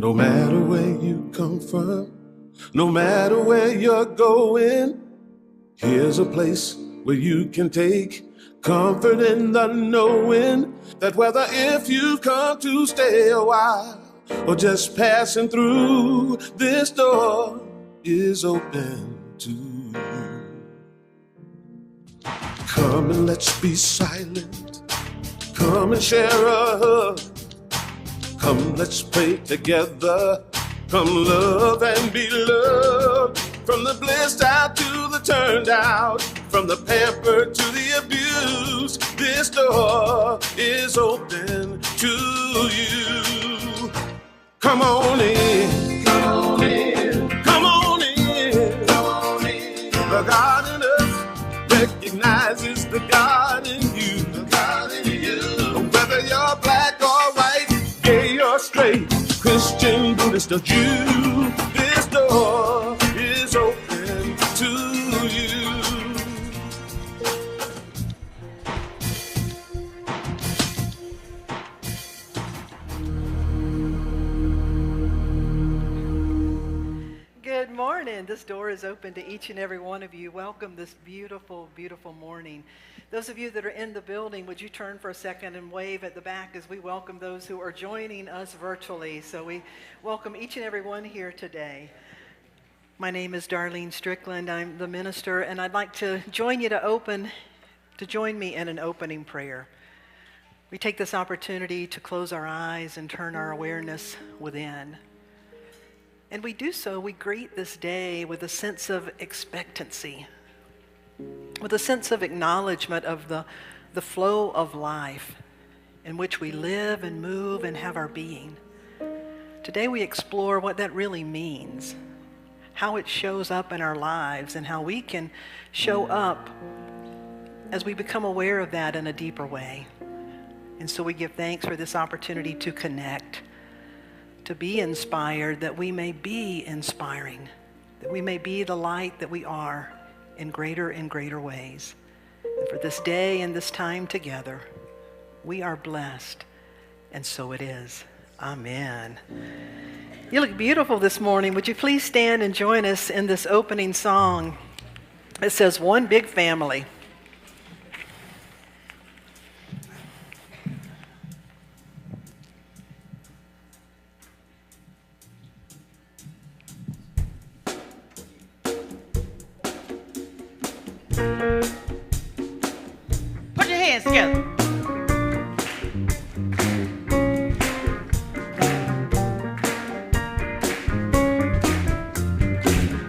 No matter where you come from, no matter where you're going, here's a place where you can take comfort in the knowing that whether if you've come to stay a while or just passing through, this door is open to you. Come and let's be silent. Come and share a hug. Come, let's pray together. Come, love and be loved. From the blissed out to the turned out, from the pampered to the abused, this door is open to you. Come on in. Come on in. Come on in. Come on in. The God in us recognizes the God in you. The God in you. Whether you're black or white, gay or straight, Christian, Buddhist or Jew, this door is open to you. Good morning. This door is open to each and every one of you. Welcome this beautiful, beautiful morning. Those of you that are in the building, would you turn for a second and wave at the back as we welcome those who are joining us virtually. So we welcome each and every one here today. My name is Darlene Strickland. I'm the minister, and I'd like to join you to join me in an opening prayer. We take this opportunity to close our eyes and turn our awareness within. And we do so, we greet this day with a sense of expectancy, with a sense of acknowledgement of the flow of life in which we live and move and have our being. Today we explore what that really means, how it shows up in our lives, and how we can show up as we become aware of that in a deeper way. And so we give thanks for this opportunity to connect, to be inspired, that we may be inspiring, that we may be the light that we are in greater and greater ways. And for this day and this time together, we are blessed, and so it is. Amen. You look beautiful this morning. Would you please stand and join us in this opening song? It says, "One Big Family." Put your hands together.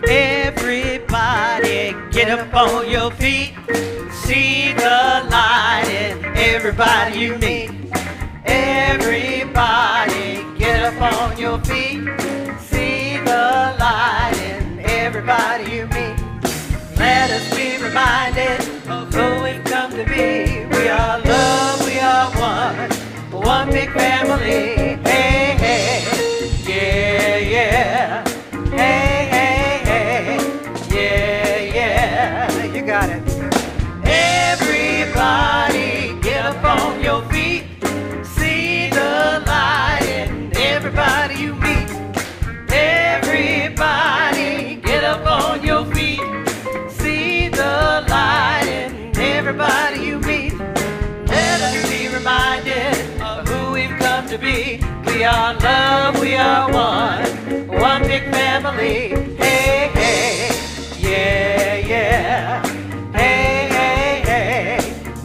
Everybody get up on your feet. See the light in everybody you meet. Everybody get up on your feet. See the light in everybody you meet. Let us be reminded of who we've come to be. We are love, we are one big family. Hey, hey, yeah, yeah. Hey, hey, hey, yeah, yeah. You got it. Everybody get up on your feet. See the light in everybody you meet. Everybody get up on your feet. The light in everybody you meet. Let us be reminded of who we've come to be. We are love, we are one big family. Hey, hey, yeah, yeah. Hey, hey, hey,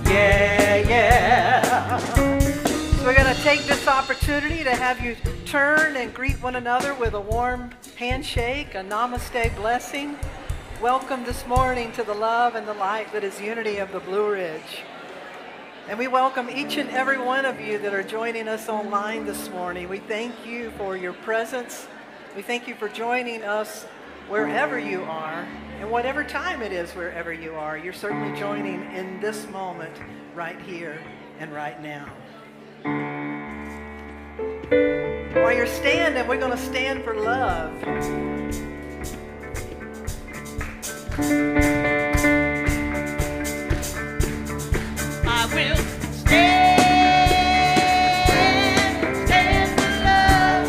yeah, yeah. So we're going to take this opportunity to have you turn and greet one another with a warm handshake, a namaste blessing. Welcome this morning to the love and the light that is unity of the Blue Ridge. And we welcome each and every one of you that are joining us online this morning. We thank you for your presence. We thank you for joining us wherever you are, and whatever time it is wherever you are. You're certainly joining in this moment right here and right now. While you're standing, we're going to stand for love. I will stand for love.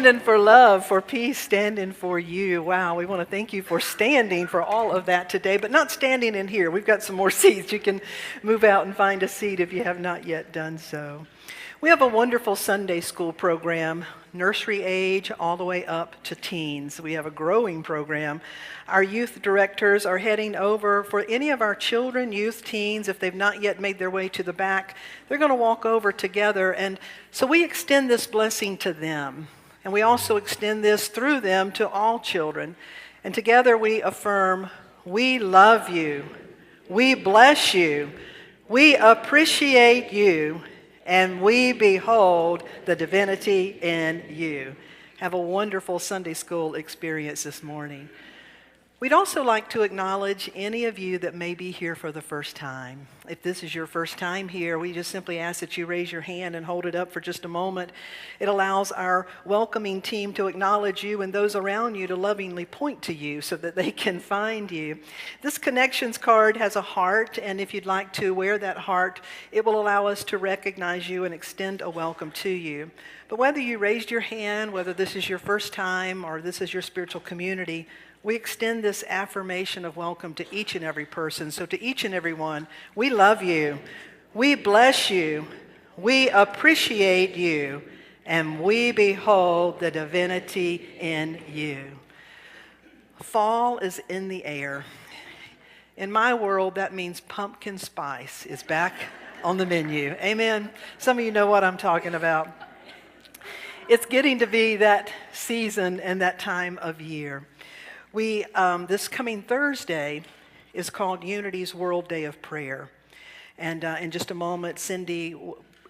standing for love, for peace, standing for you. Wow, we want to thank you for standing for all of that today, but not standing in here. We've got some more seats. You can move out and find a seat if you have not yet done so. We have a wonderful Sunday school program, nursery age all the way up to teens. We have a growing program. Our youth directors are heading over for any of our children, youth, teens, if they've not yet made their way to the back, they're going to walk over together. And so we extend this blessing to them. And we also extend this through them to all children. And together we affirm, we love you, we bless you, we appreciate you, and we behold the divinity in you. Have a wonderful Sunday school experience this morning. We'd also like to acknowledge any of you that may be here for the first time. If this is your first time here, we just simply ask that you raise your hand and hold it up for just a moment. It allows our welcoming team to acknowledge you and those around you to lovingly point to you so that they can find you. This connections card has a heart, and if you'd like to wear that heart, it will allow us to recognize you and extend a welcome to you. But whether you raised your hand, whether this is your first time or this is your spiritual community, we extend this affirmation of welcome to each and every person. So to each and every one, we love you, we bless you, we appreciate you, and we behold the divinity in you. Fall is in the air. In my world, that means pumpkin spice is back on the menu. Amen. Some of you know what I'm talking about. It's getting to be that season and that time of year. This coming Thursday is called Unity's World Day of Prayer. And in just a moment, Cindy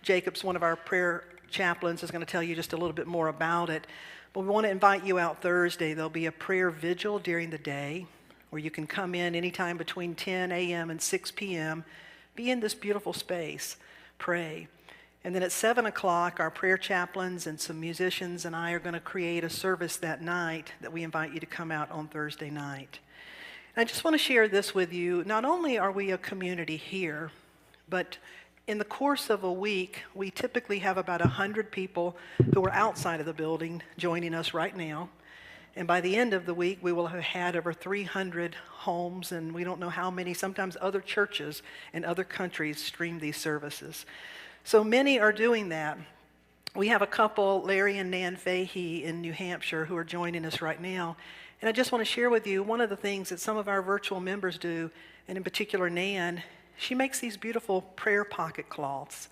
Jacobs, one of our prayer chaplains, is going to tell you just a little bit more about it. But we want to invite you out Thursday. There'll be a prayer vigil during the day where you can come in anytime between 10 a.m. and 6 p.m., be in this beautiful space, pray. And then at 7 o'clock, our prayer chaplains and some musicians and I are going to create a service that night that we invite you to come out on Thursday night. And I just want to share this with you. Not only are we a community here, but in the course of a week, we typically have about 100 people who are outside of the building joining us right now. And by the end of the week, we will have had over 300 homes, and we don't know how many, sometimes other churches in other countries stream these services. So many are doing that. We have a couple, Larry and Nan Fahey in New Hampshire, who are joining us right now. And I just want to share with you one of the things that some of our virtual members do, and in particular Nan, she makes these beautiful prayer pocket cloths.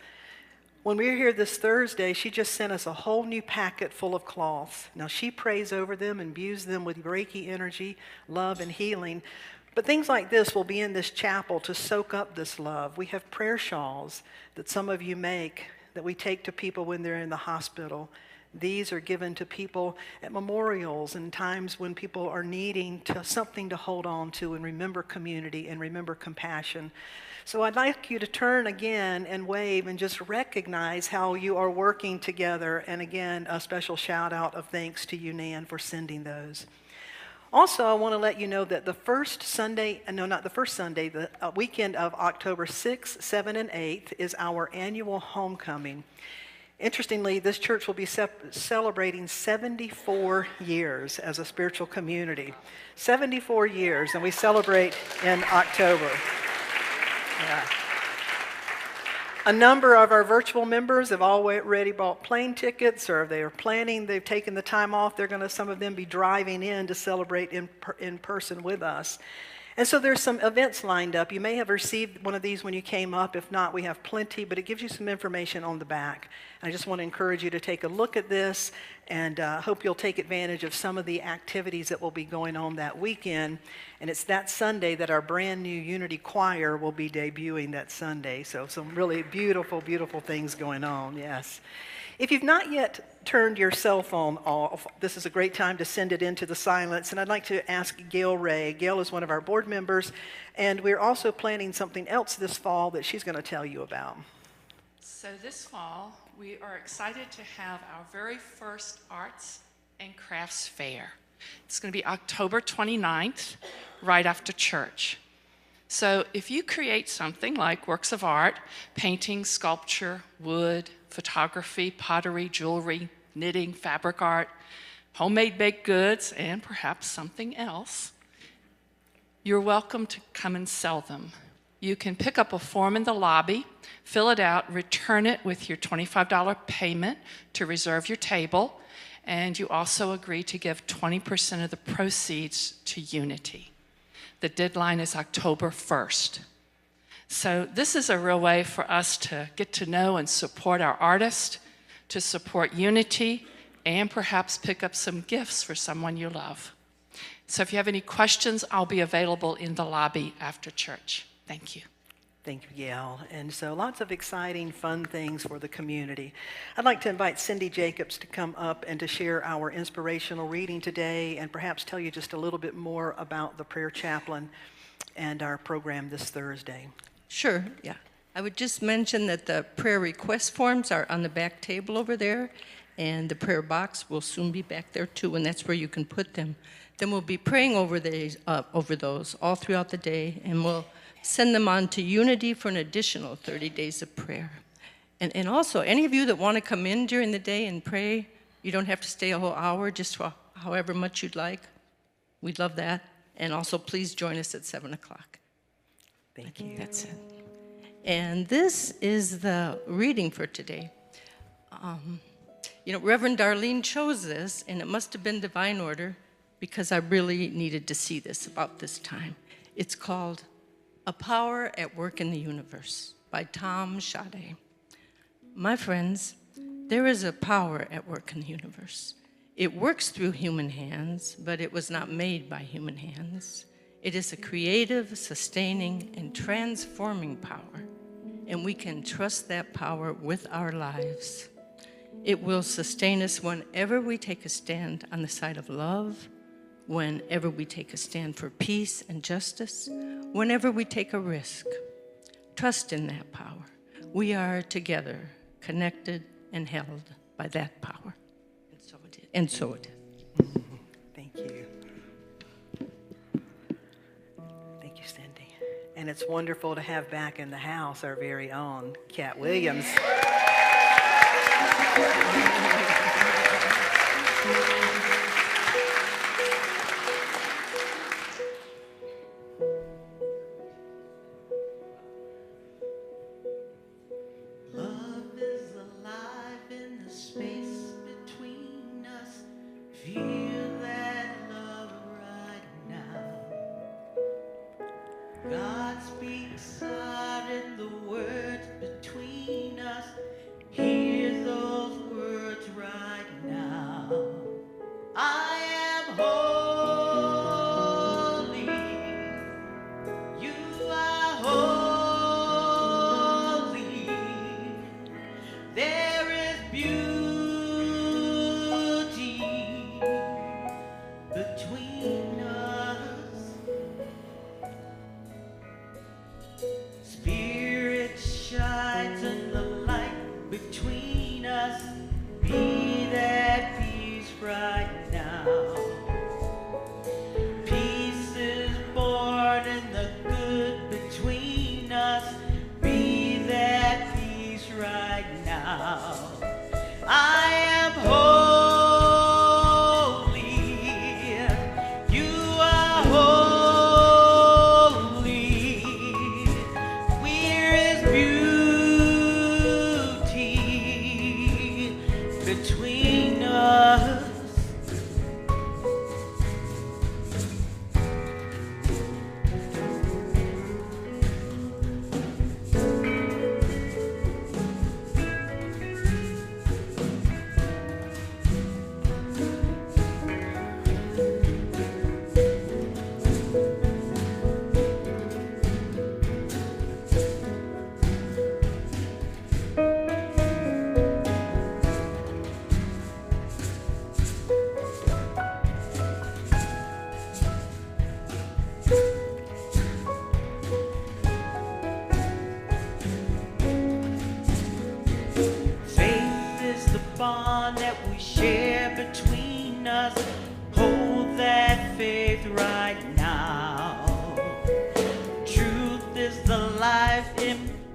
When we were here this Thursday, she just sent us a whole new packet full of cloths. Now she prays over them and imbues them with Reiki energy, love, and healing. But things like this will be in this chapel to soak up this love. We have prayer shawls that some of you make that we take to people when they're in the hospital. These are given to people at memorials and times when people are needing something to hold on to and remember community and remember compassion. So I'd like you to turn again and wave and just recognize how you are working together. And again, a special shout out of thanks to you, Nan, for sending those. Also, I want to let you know that the weekend of October 6th, 7th, and 8th is our annual homecoming. Interestingly, this church will be celebrating 74 years as a spiritual community. 74 years, and we celebrate in October. Yeah. A number of our virtual members have already bought plane tickets, or they are planning, they've taken the time off. Some of them be driving in to celebrate in person with us. And so there's some events lined up. You may have received one of these when you came up. If not, we have plenty, but it gives you some information on the back. I just want to encourage you to take a look at this, and hope you'll take advantage of some of the activities that will be going on that weekend. And it's that Sunday that our brand new Unity Choir will be debuting that Sunday. So some really beautiful, beautiful things going on, yes. If you've not yet turned your cell phone off, this is a great time to send it into the silence. And I'd like to ask Gail Ray. Gail is one of our board members, and we're also planning something else this fall that she's going to tell you about. So this fall, we are excited to have our very first arts and crafts fair. It's going to be October 29th, right after church. So if you create something like works of art, painting, sculpture, wood, photography, pottery, jewelry, knitting, fabric art, homemade baked goods, and perhaps something else, you're welcome to come and sell them. You can pick up a form in the lobby, fill it out, return it with your $25 payment to reserve your table, and you also agree to give 20% of the proceeds to Unity. The deadline is October 1st. So this is a real way for us to get to know and support our artists, to support Unity, and perhaps pick up some gifts for someone you love. So if you have any questions, I'll be available in the lobby after church. Thank you. Thank you, Gail. And so lots of exciting, fun things for the community. I'd like to invite Cindy Jacobs to come up and to share our inspirational reading today and perhaps tell you just a little bit more about the prayer chaplain and our program this Thursday. Sure, yeah. I would just mention that the prayer request forms are on the back table over there, and the prayer box will soon be back there too, and that's where you can put them. Then we'll be praying over those all throughout the day, and we'll send them on to Unity for an additional 30 days of prayer. And also, any of you that want to come in during the day and pray, you don't have to stay a whole hour, just for however much you'd like. We'd love that. And also, please join us at 7 o'clock. Thank you. That's it. And this is the reading for today. Reverend Darlene chose this, and it must have been divine order because I really needed to see this about this time. It's called A Power at Work in the Universe by Tom Schade. My friends, there is a power at work in the universe. It works through human hands, but it was not made by human hands. It is a creative, sustaining, and transforming power, and we can trust that power with our lives. It will sustain us whenever we take a stand on the side of love, whenever we take a stand for peace and justice, whenever we take a risk. Trust in that power. We are together, connected and held by that power. And so it is. Thank you. Thank you, Cindy. And it's wonderful to have back in the house our very own Cat Williams.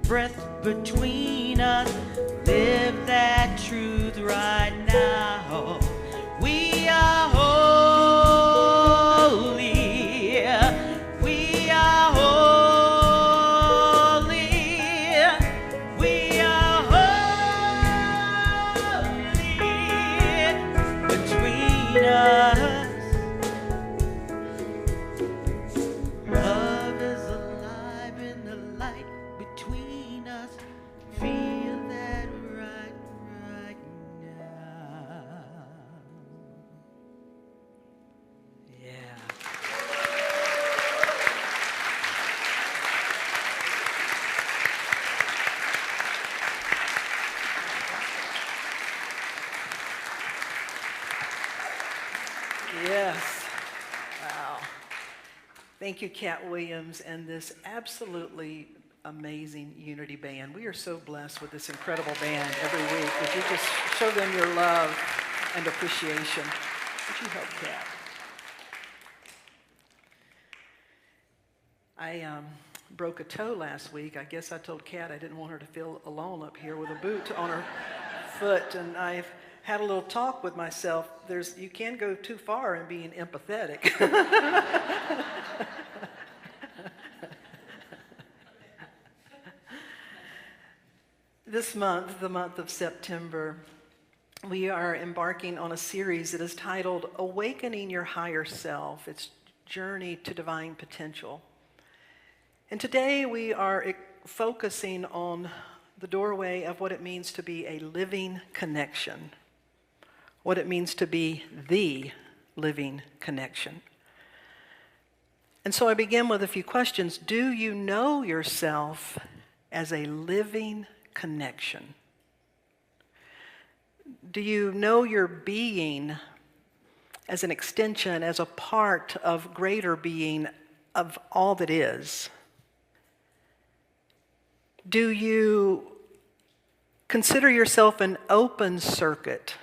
Breath between us, live that truth right now. now. We are holy. We are holy. We are holy. Between us, love is alive in the light between us. Feel that right now. Yeah. Yes. Wow. Thank you, Cat Williams, and this absolutely amazing Unity Band. We are so blessed with this incredible band every week. Would you just show them your love and appreciation? Would you help Cat? I broke a toe last week. I guess I told Cat I didn't want her to feel alone up here with a boot on her foot, and I've had a little talk with myself. You can go too far in being empathetic. This month, the month of September, we are embarking on a series that is titled Awakening Your Higher Self. It's Journey to Divine Potential. And today we are focusing on the doorway of what it means to be a living connection, what it means to be the living connection. And so I begin with a few questions. Do you know yourself as a living connection? Do you know your being as an extension, as a part of greater being of all that is? Do you consider yourself an open circuit,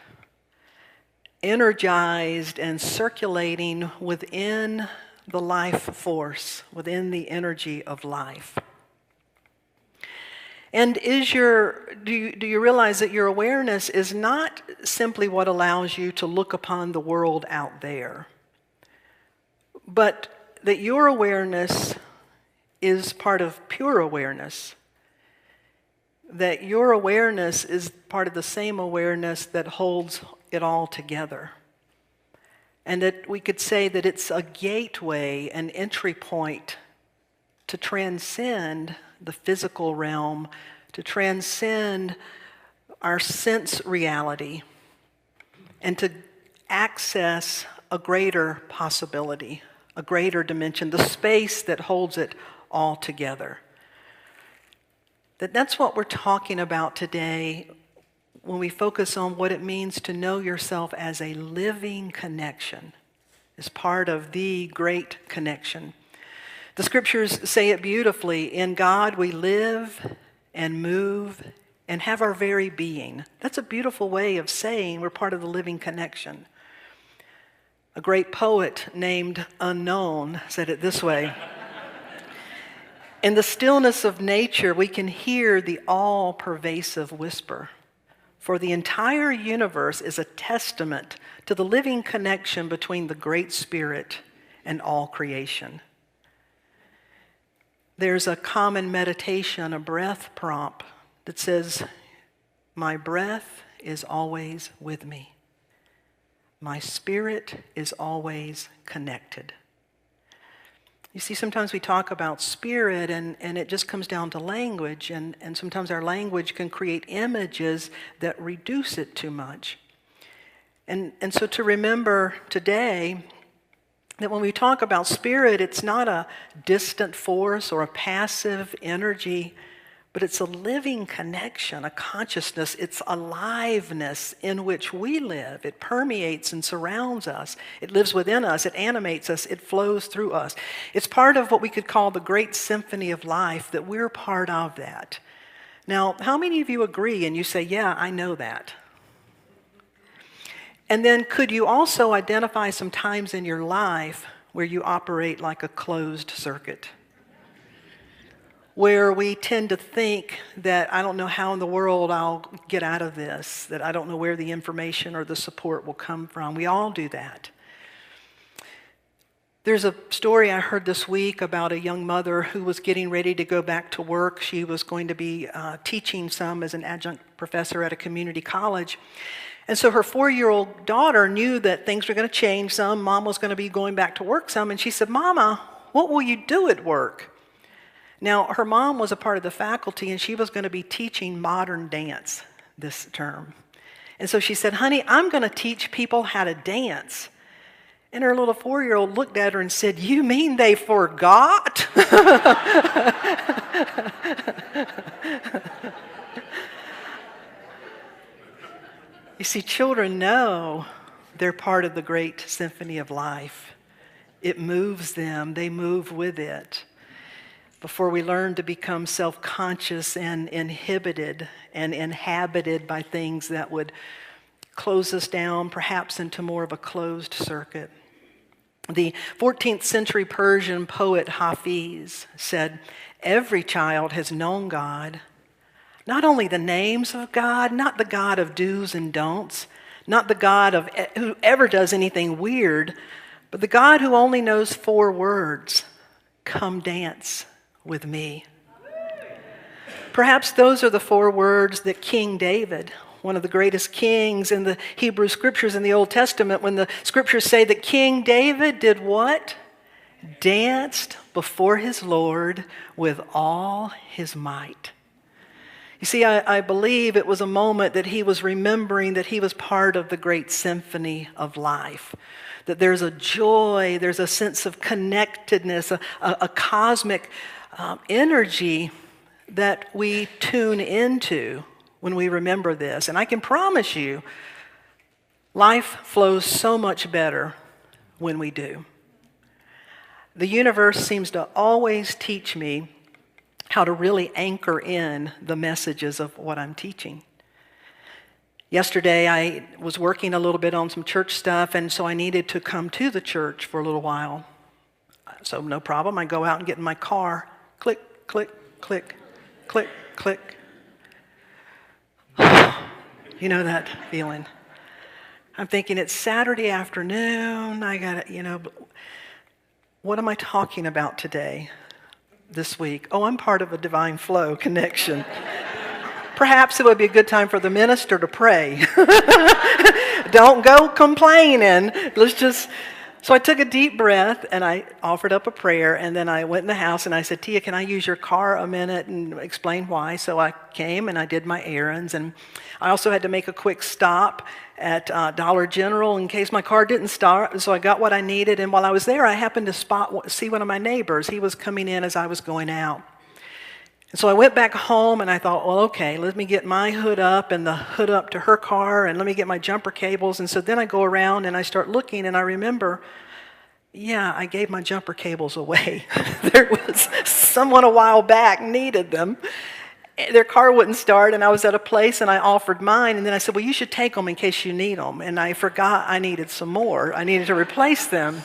energized and circulating within the life force, within the energy of life? And do you realize that your awareness is not simply what allows you to look upon the world out there, but that your awareness is part of pure awareness, that your awareness is part of the same awareness that holds it all together, and that we could say that it's a gateway, an entry point to transcend the physical realm, to transcend our sense reality, and to access a greater possibility, a greater dimension, the space that holds it all together. That's what we're talking about today when we focus on what it means to know yourself as a living connection, as part of the great connection. The scriptures say it beautifully. In God we live and move and have our very being. That's a beautiful way of saying we're part of the living connection. A great poet named Unknown said it this way. In the stillness of nature, we can hear the all-pervasive whisper. For the entire universe is a testament to the living connection between the Great Spirit and all creation. There's a common meditation, a breath prompt that says, my breath is always with me. My spirit is always connected. You see, sometimes we talk about spirit and it just comes down to language, and sometimes our language can create images that reduce it too much. And so to remember today that when we talk about spirit, it's not a distant force or a passive energy, but it's a living connection, a consciousness. It's aliveness in which we live. It permeates and surrounds us. It lives within us. It animates us. It flows through us. It's part of what we could call the great symphony of life, that we're part of that. Now, how many of you agree and you say, yeah, I know that? And then could you also identify some times in your life where you operate like a closed circuit? where we tend to think that I don't know how in the world I'll get out of this, that I don't know where the information or the support will come from. We all do that. There's a story I heard this week about a young mother who was getting ready to go back to work. She was going to be teaching some as an adjunct professor at a community college. And so her 4-year-old daughter knew that things were going to change some. Mom was going to be going back to work some. And she said, "Mama, what will you do at work?" Now, her mom was a part of the faculty, and she was going to be teaching modern dance this term. And so she said, "Honey, I'm going to teach people how to dance." And her little 4-year-old looked at her and said, "You mean they forgot?" You see, children know they're part of the great symphony of life. It moves them. They move with it. Before we learn to become self-conscious and inhibited and inhabited by things that would close us down, perhaps into more of a closed circuit. The 14th century Persian poet Hafiz said, "Every child has known God. Not only the names of God, not the God of do's and don'ts, not the God of who ever does anything weird, but the God who only knows 4 words, 'Come dance with me.'" Perhaps those are the 4 words that King David, one of the greatest kings in the Hebrew Scriptures in the Old Testament, when the Scriptures say that King David did what? Danced before his Lord with all his might. You see, I believe it was a moment that he was remembering that he was part of the great symphony of life. That there's a joy, there's a sense of connectedness, a cosmic energy that we tune into when we remember this. And I can promise you, life flows so much better when we do. The universe seems to always teach me how to really anchor in the messages of what I'm teaching. Yesterday, I was working a little bit on some church stuff, and so I needed to come to the church for a little while. So no problem, I go out and get in my car. Click, click, click, click, click. You know that feeling. I'm thinking it's Saturday afternoon. I got to, what am I talking about today, this week? Oh, I'm part of a divine flow connection. Perhaps it would be a good time for the minister to pray. Don't go complaining. So I took a deep breath and I offered up a prayer, and then I went in the house and I said, "Tia, can I use your car a minute?" and explain why. So I came and I did my errands, and I also had to make a quick stop at Dollar General in case my car didn't start. So I got what I needed, and while I was there, I happened to see one of my neighbors. He was coming in as I was going out. And so I went back home and I thought, well, okay, let me get my hood up and the hood up to her car, and let me get my jumper cables. And so then I go around and I start looking, and I remember, yeah, I gave my jumper cables away. There was someone a while back needed them. Their car wouldn't start, and I was at a place and I offered mine, and then I said, well, you should take them in case you need them. And I forgot I needed some more. I needed to replace them.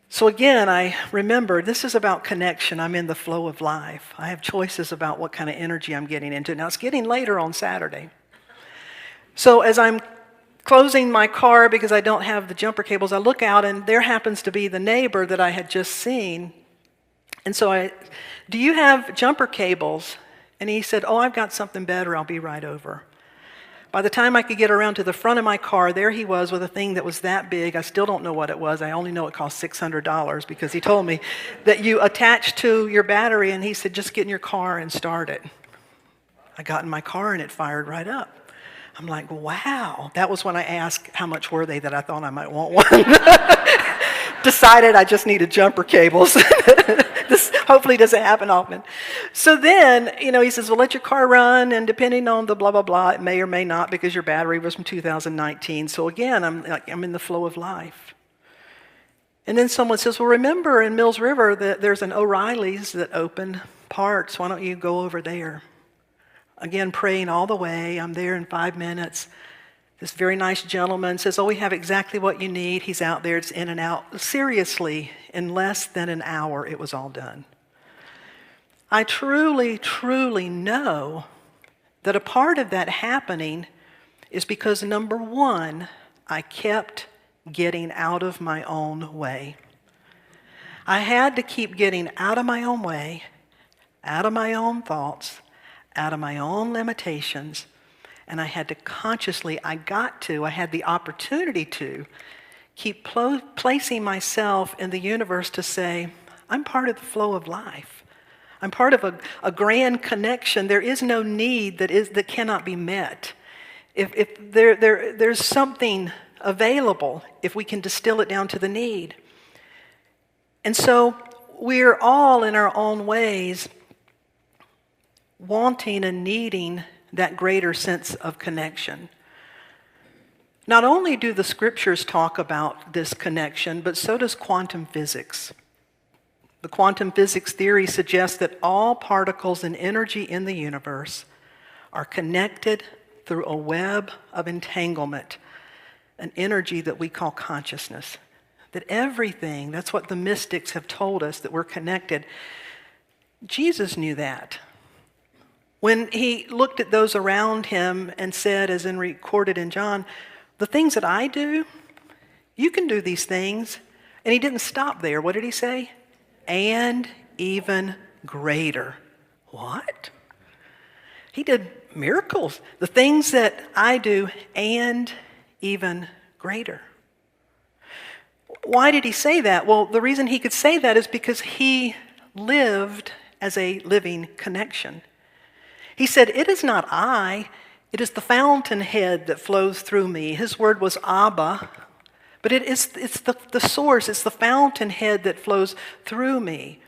So again, I remember this is about connection. I'm in the flow of life. I have choices about what kind of energy I'm getting into. Now, it's getting later on Saturday. So as I'm closing my car because I don't have the jumper cables, I look out, and there happens to be the neighbor that I had just seen. And so do you have jumper cables? And he said, oh, I've got something better. I'll be right over. By the time I could get around to the front of my car, there he was with a thing that was that big. I still don't know what it was. I only know it cost $600 because he told me that you attach to your battery, and he said, just get in your car and start it. I got in my car and it fired right up. I'm like, wow. That was when I asked how much were they that I thought I might want one. Decided I just needed jumper cables. This hopefully doesn't happen often. So then, he says, well, let your car run, and depending on the blah, blah, blah, it may or may not because your battery was from 2019. So again, I'm in the flow of life. And then someone says, well, remember in Mills River that there's an O'Reilly's that opened parts. Why don't you go over there? Again, praying all the way. I'm there in 5 minutes. This very nice gentleman says, oh, we have exactly what you need. He's out there. It's in and out. Seriously, in less than an hour, it was all done. I truly, truly know that a part of that happening is because, number one, I kept getting out of my own way. I had to keep getting out of my own way, out of my own thoughts, out of my own limitations, and I had to consciously, I had the opportunity to keep placing myself in the universe to say, I'm part of the flow of life. I'm part of a grand connection. There is no need that cannot be met. If there's something available, if we can distill it down to the need. And so we're all in our own ways wanting and needing that greater sense of connection. Not only do the scriptures talk about this connection, but so does quantum physics. The quantum physics theory suggests that all particles and energy in the universe are connected through a web of entanglement, an energy that we call consciousness. That everything, that's what the mystics have told us, that we're connected. Jesus knew that. When he looked at those around him and said, as in recorded in John, the things that I do, you can do these things. And he didn't stop there. What did he say? And even greater. What? He did miracles. The things that I do and even greater. Why did he say that? Well, the reason he could say that is because he lived as a living connection. He said, it is not I, it is the fountainhead that flows through me. His word was Abba, but it's the source, it's the fountainhead that flows through me.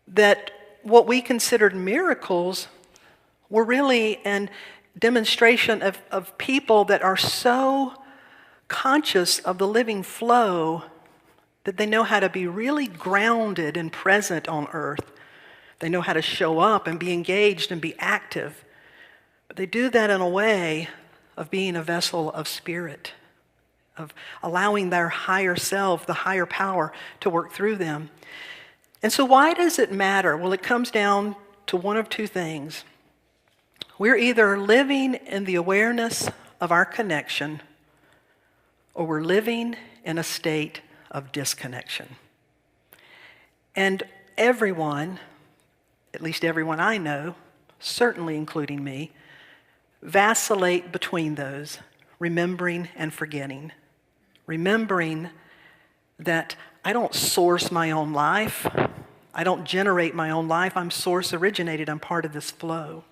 That what we considered miracles were really a demonstration of people that are so conscious of the living flow that they know how to be really grounded and present on earth. They know how to show up and be engaged and be active. But they do that in a way of being a vessel of spirit, of allowing their higher self, the higher power, to work through them. And so why does it matter? Well, it comes down to one of two things. We're either living in the awareness of our connection, or we're living in a state of disconnection. And everyone, at least everyone I know, certainly including me, vacillate between those, remembering and forgetting. Remembering that I don't source my own life. I don't generate my own life. I'm source originated. I'm part of this flow.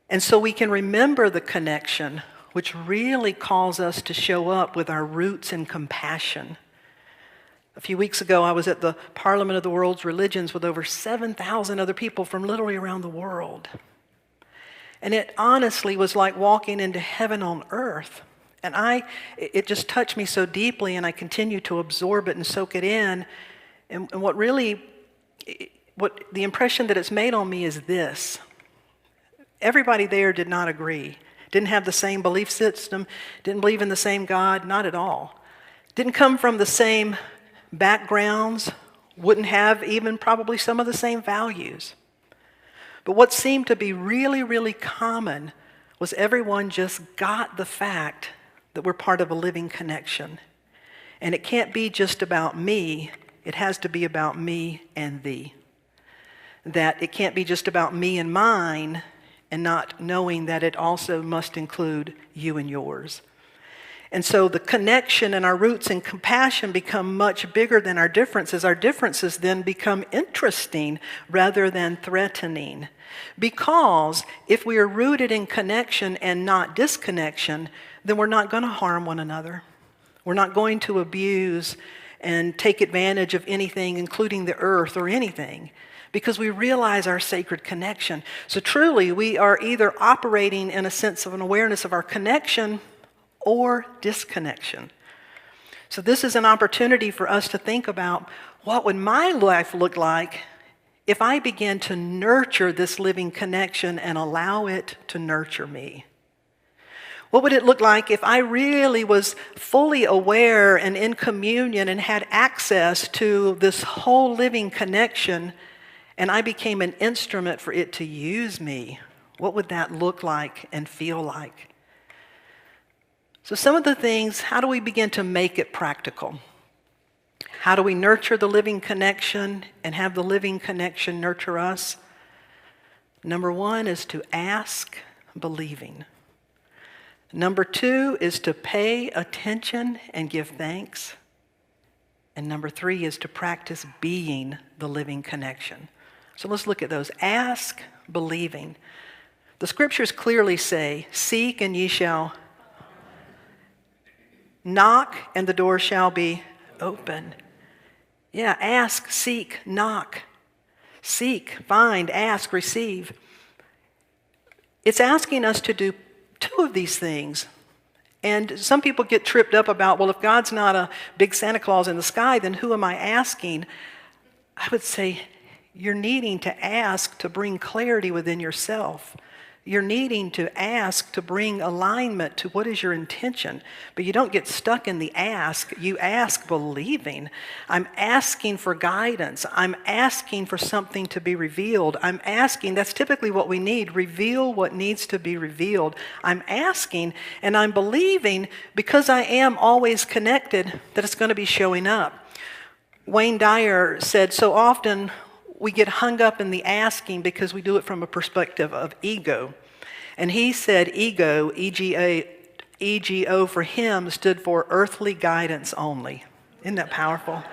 And so we can remember the connection, which really calls us to show up with our roots in compassion. A few weeks ago, I was at the Parliament of the World's Religions with over 7,000 other people from literally around the world. And it honestly was like walking into heaven on earth. And it just touched me so deeply, and I continue to absorb it and soak it in. And what the impression that it's made on me is this. Everybody there did not agree. Didn't have the same belief system, didn't believe in the same God, not at all. Didn't come from the same backgrounds, wouldn't have even probably some of the same values. But what seemed to be really, really common was everyone just got the fact that we're part of a living connection. And it can't be just about me, it has to be about me and thee. That it can't be just about me and mine, and not knowing that it also must include you and yours. And so the connection and our roots in compassion become much bigger than our differences. Our differences then become interesting rather than threatening. Because if we are rooted in connection and not disconnection, then we're not going to harm one another. We're not going to abuse and take advantage of anything, including the earth or anything, because we realize our sacred connection. So truly, we are either operating in a sense of an awareness of our connection or disconnection. So this is an opportunity for us to think about, what would my life look like if I began to nurture this living connection and allow it to nurture me? What would it look like if I really was fully aware and in communion and had access to this whole living connection, and I became an instrument for it to use me, what would that look like and feel like? So some of the things, how do we begin to make it practical? How do we nurture the living connection and have the living connection nurture us? Number one is to ask, believing. Number two is to pay attention and give thanks. And number three is to practice being the living connection. So let's look at those. Ask, believing. The scriptures clearly say, seek and ye shall knock and the door shall be open. Yeah, ask, seek, knock. Seek, find, ask, receive. It's asking us to do two of these things. And some people get tripped up about, well, if God's not a big Santa Claus in the sky, then who am I asking? I would say you're needing to ask to bring clarity within yourself. You're needing to ask to bring alignment to what is your intention. But you don't get stuck in the ask. You ask believing. I'm asking for guidance. I'm asking for something to be revealed. I'm asking, that's typically what we need, reveal what needs to be revealed. I'm asking and I'm believing because I am always connected that it's going to be showing up. Wayne Dyer said, so often we get hung up in the asking because we do it from a perspective of ego. And he said ego, E-G-O for him, stood for earthly guidance only. Isn't that powerful?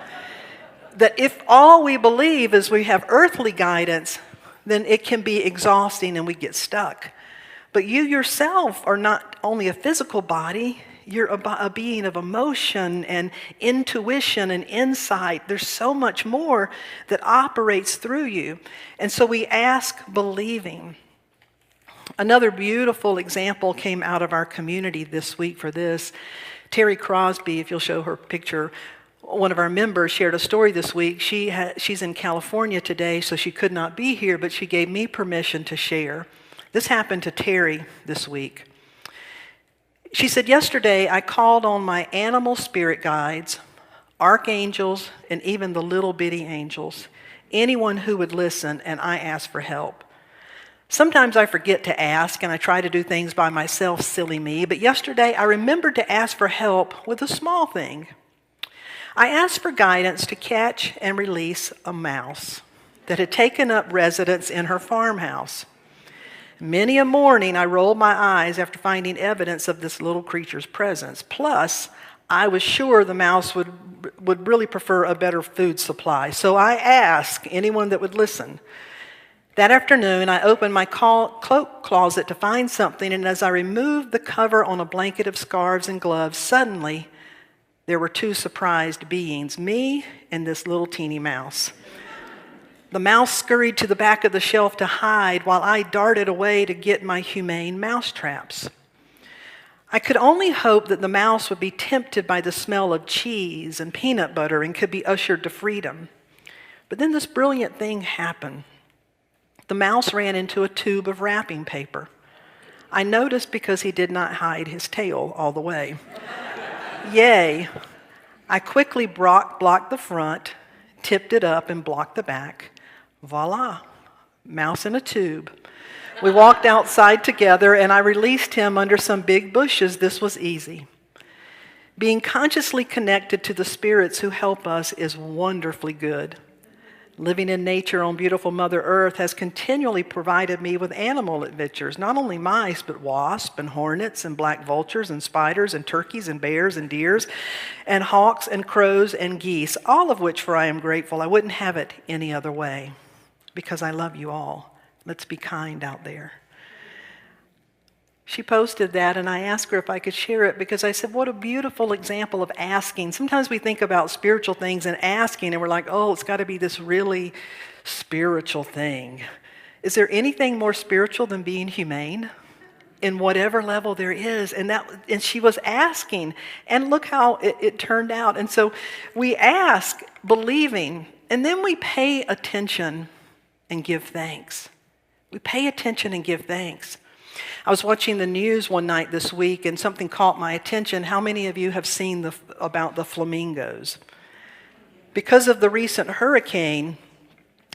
That if all we believe is we have earthly guidance, then it can be exhausting and we get stuck. But you yourself are not only a physical body, you're a being of emotion and intuition and insight. There's so much more that operates through you. And so we ask believing. Another beautiful example came out of our community this week for this. Terry Crosby, if you'll show her picture, one of our members shared a story this week. She's in California today, so she could not be here, but she gave me permission to share. This happened to Terry this week. She said, yesterday I called on my animal spirit guides, archangels, and even the little bitty angels, anyone who would listen, and I asked for help. Sometimes I forget to ask, and I try to do things by myself, silly me, but yesterday I remembered to ask for help with a small thing. I asked for guidance to catch and release a mouse that had taken up residence in her farmhouse. Many a morning I rolled my eyes after finding evidence of this little creature's presence. Plus, I was sure the mouse would really prefer a better food supply. So I asked anyone that would listen. That afternoon, I opened my cloak closet to find something, and as I removed the cover on a blanket of scarves and gloves, suddenly there were two surprised beings, me and this little teeny mouse. The mouse scurried to the back of the shelf to hide while I darted away to get my humane mouse traps. I could only hope that the mouse would be tempted by the smell of cheese and peanut butter and could be ushered to freedom. But then this brilliant thing happened. The mouse ran into a tube of wrapping paper. I noticed because he did not hide his tail all the way. Yay! I quickly blocked the front, tipped it up, and blocked the back. Voila, mouse in a tube. We walked outside together and I released him under some big bushes. This was easy. Being consciously connected to the spirits who help us is wonderfully good. Living in nature on beautiful Mother Earth has continually provided me with animal adventures, not only mice, but wasps and hornets and black vultures and spiders and turkeys and bears and deers and hawks and crows and geese, all of which, for I am grateful, I wouldn't have it any other way. Because I love you all. Let's be kind out there. She posted that, and I asked her if I could share it because I said, what a beautiful example of asking. Sometimes we think about spiritual things and asking, and we're like, oh, it's got to be this really spiritual thing. Is there anything more spiritual than being humane? In whatever level there is. And she was asking, and look how it turned out. And so we ask, believing, and then we pay attention and give thanks. We pay attention and give thanks. I was watching the news one night this week and something caught my attention. How many of you have seen about the flamingos? Because of the recent hurricane,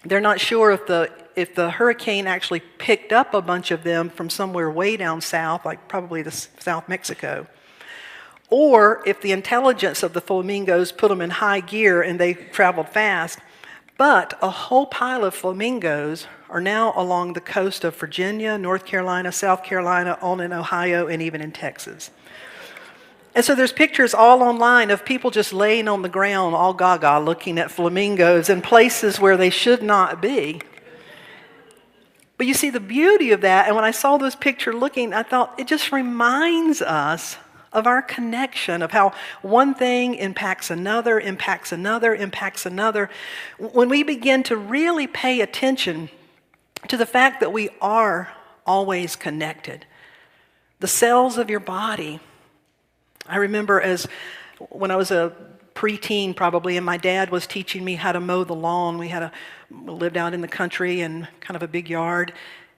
They're not sure if the hurricane actually picked up a bunch of them from somewhere way down south, like probably the South Mexico, or if the intelligence of the flamingos put them in high gear and they traveled fast. But a whole pile of flamingos are now along the coast of Virginia, North Carolina, South Carolina, on in Ohio, and even in Texas. And so there's pictures all online of people just laying on the ground, all gaga, looking at flamingos in places where they should not be. But you see the beauty of that, and when I saw those pictures looking, I thought it just reminds us of our connection, of how one thing impacts another, impacts another, impacts another. When we begin to really pay attention to the fact that we are always connected. The cells of your body. I remember when I was a preteen probably, and my dad was teaching me how to mow the lawn. We lived out in the country and kind of a big yard,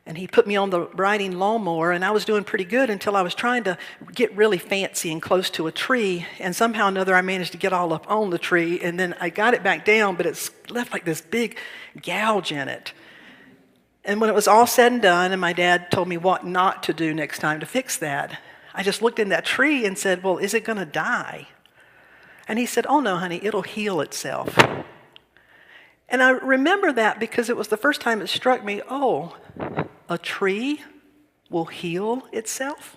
and he put me on the riding lawnmower, and I was doing pretty good until I was trying to get really fancy and close to a tree, and somehow or another I managed to get all up on the tree, and then I got it back down, but it's left like this big gouge in it. And when it was all said and done, and my dad told me what not to do next time to fix that, I just looked in that tree and said, well, is it going to die? And he said, oh no, honey, it'll heal itself. And I remember that because it was the first time it struck me, oh, a tree will heal itself?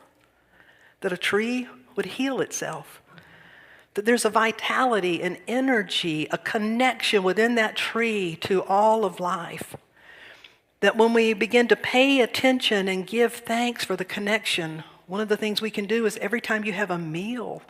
That a tree would heal itself? That there's a vitality, an energy, a connection within that tree to all of life. That when we begin to pay attention and give thanks for the connection, one of the things we can do is every time you have a meal,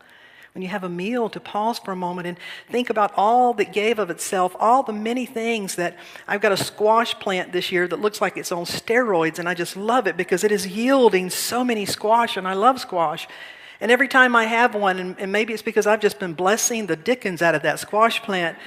when you have a meal, to pause for a moment and think about all that gave of itself, all the many things that I've got a squash plant this year that looks like it's on steroids, and I just love it because it is yielding so many squash, and I love squash. And every time I have one, and maybe it's because I've just been blessing the dickens out of that squash plant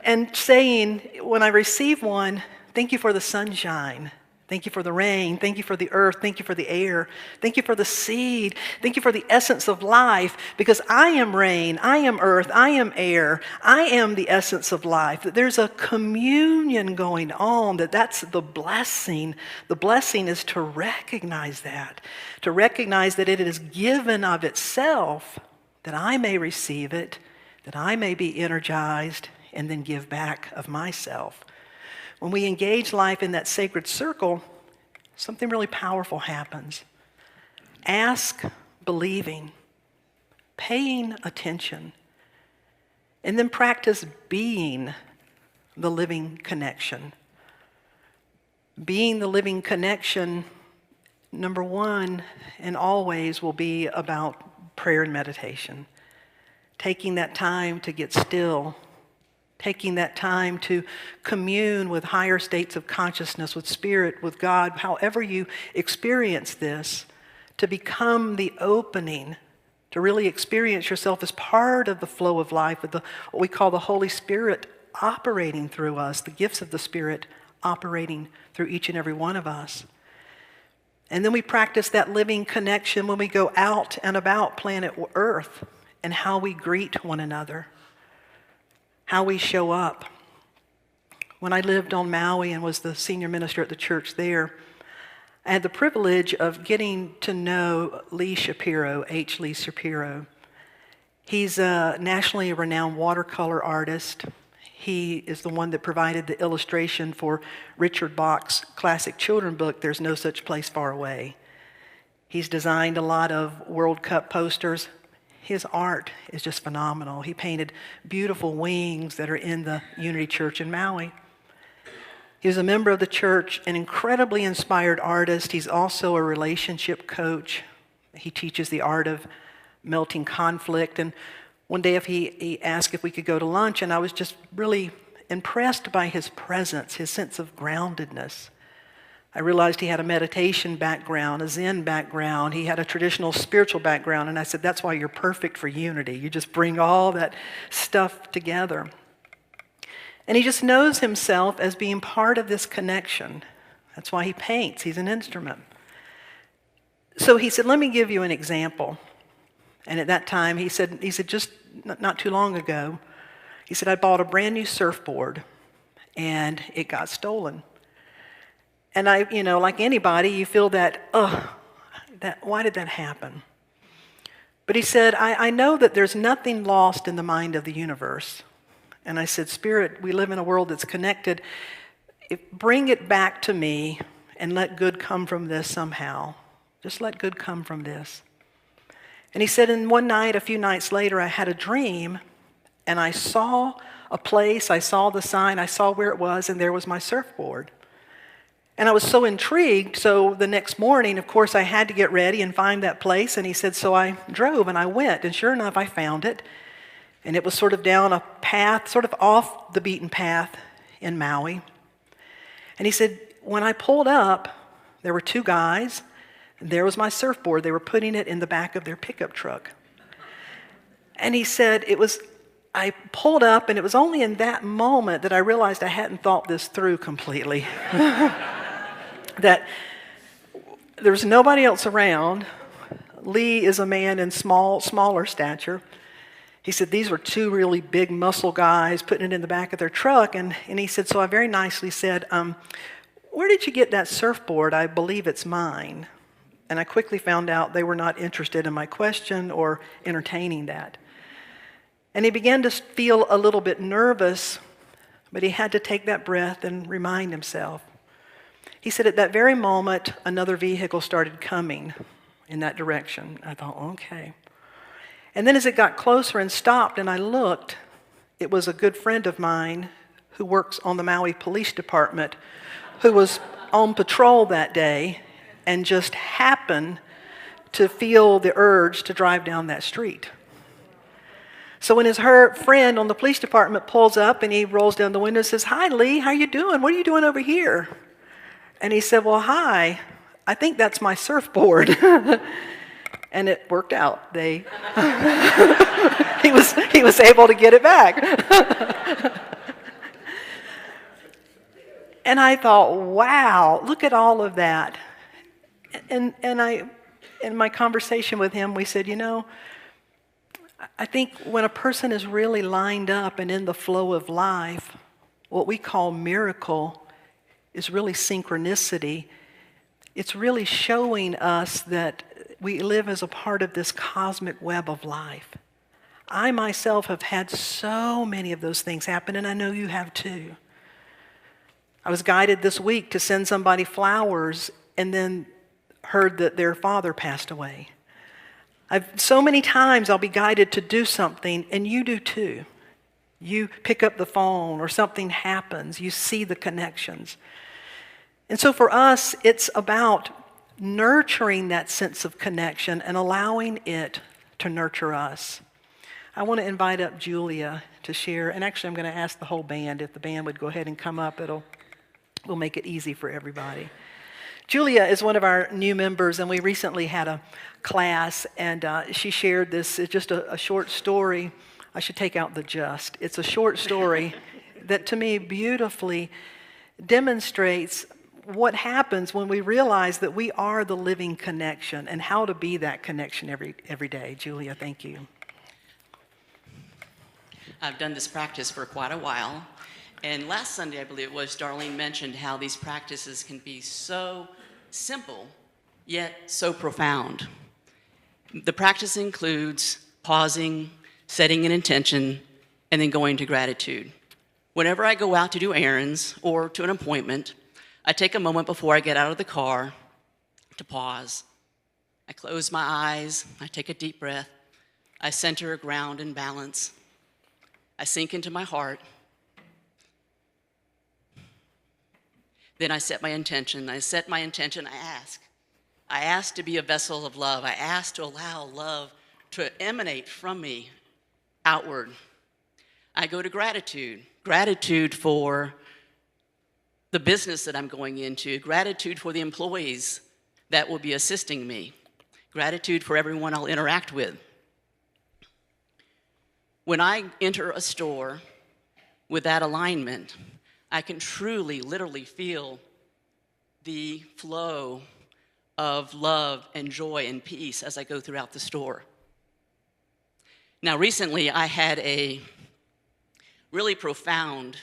and saying, when I receive one, thank you for the sunshine. Thank you for the rain. Thank you for the earth. Thank you for the air. Thank you for the seed. Thank you for the essence of life, because I am rain, I am earth, I am air. I am the essence of life. That there's a communion going on, that's the blessing. The blessing is to recognize that it is given of itself, that I may receive it, that I may be energized, and then give back of myself. When we engage life in that sacred circle, something really powerful happens. Ask, believing, paying attention, and then practice being the living connection. Being the living connection, number one, and always will be about prayer and meditation. Taking that time to get still, taking that time to commune with higher states of consciousness, with spirit, with God, however you experience this, to become the opening, to really experience yourself as part of the flow of life, with what we call the Holy Spirit operating through us, the gifts of the Spirit operating through each and every one of us. And then we practice that living connection when we go out and about planet Earth, and how we greet one another, how we show up. When I lived on Maui and was the senior minister at the church there, I had the privilege of getting to know Lee Shapiro, H. Lee Shapiro. He's a nationally renowned watercolor artist. He is the one that provided the illustration for Richard Bach's classic children's book, There's No Such Place Far Away. He's designed a lot of World Cup posters. His art is just phenomenal. He painted beautiful wings that are in the Unity Church in Maui. He was a member of the church, an incredibly inspired artist. He's also a relationship coach. He teaches the art of melting conflict. And one day he asked if we could go to lunch, and I was just really impressed by his presence, his sense of groundedness. I realized he had a meditation background, a Zen background. He had a traditional spiritual background. And I said, that's why you're perfect for Unity. You just bring all that stuff together. And he just knows himself as being part of this connection. That's why he paints. He's an instrument. So he said, let me give you an example. And at that time, he said just not too long ago, he said, I bought a brand new surfboard. and it got stolen. And I, like anybody, you feel that, why did that happen? But he said, I know that there's nothing lost in the mind of the universe. And I said, Spirit, we live in a world that's connected. Bring it back to me and let good come from this somehow. Just let good come from this. And he said, and one night, a few nights later, I had a dream, and I saw a place, I saw the sign, I saw where it was, and there was my surfboard. And I was so intrigued, so the next morning, of course, I had to get ready and find that place, and he said, so I drove and I went, and sure enough, I found it. And it was sort of down a path, sort of off the beaten path in Maui. And he said, when I pulled up, there were two guys, and there was my surfboard. They were putting it in the back of their pickup truck. And he said, I pulled up, and it was only in that moment that I realized I hadn't thought this through completely. That there was nobody else around. Lee is a man in smaller stature. He said these were two really big muscle guys putting it in the back of their truck. And he said, so I very nicely said, where did you get that surfboard? I believe it's mine. And I quickly found out they were not interested in my question or entertaining that. And he began to feel a little bit nervous, but he had to take that breath and remind himself. He said at that very moment, another vehicle started coming in that direction. I thought, okay. And then as it got closer and stopped and I looked, it was a good friend of mine who works on the Maui Police Department who was on patrol that day and just happened to feel the urge to drive down that street. So when his friend on the police department pulls up and he rolls down the window and says, hi, Lee, how you doing? What are you doing over here? And he said, well, hi, I think that's my surfboard. And it worked out. He was able to get it back. And I thought, wow, look at all of that. And in my conversation with him, we said, I think when a person is really lined up and in the flow of life, what we call miracle is really synchronicity. It's really showing us that we live as a part of this cosmic web of life. I myself have had so many of those things happen, and I know you have too. I was guided this week to send somebody flowers and then heard that their father passed away. So many times I'll be guided to do something, and you do too. You pick up the phone or something happens. You see the connections. And so for us, it's about nurturing that sense of connection and allowing it to nurture us. I want to invite up Julia to share. And actually, I'm going to ask the whole band. If the band would go ahead and come up, we'll make it easy for everybody. Julia is one of our new members, and we recently had a class, and she shared this. It's just a short story. I should take out the just. It's a short story that, to me, beautifully demonstrates what happens when we realize that we are the living connection and how to be that connection every day. Julia, thank you. I've done this practice for quite a while. And last Sunday, I believe it was, Darlene mentioned how these practices can be so simple, yet so profound. The practice includes pausing, setting an intention, and then going to gratitude. Whenever I go out to do errands or to an appointment, I take a moment before I get out of the car to pause. I close my eyes, I take a deep breath, I center, ground, and balance. I sink into my heart. Then I set my intention. I ask to be a vessel of love. I ask to allow love to emanate from me outward. I go to gratitude. Gratitude for the business that I'm going into. Gratitude for the employees that will be assisting me. Gratitude for everyone I'll interact with. When I enter a store with that alignment, I can truly, literally feel the flow of love and joy and peace as I go throughout the store. Now, recently, I had a really profound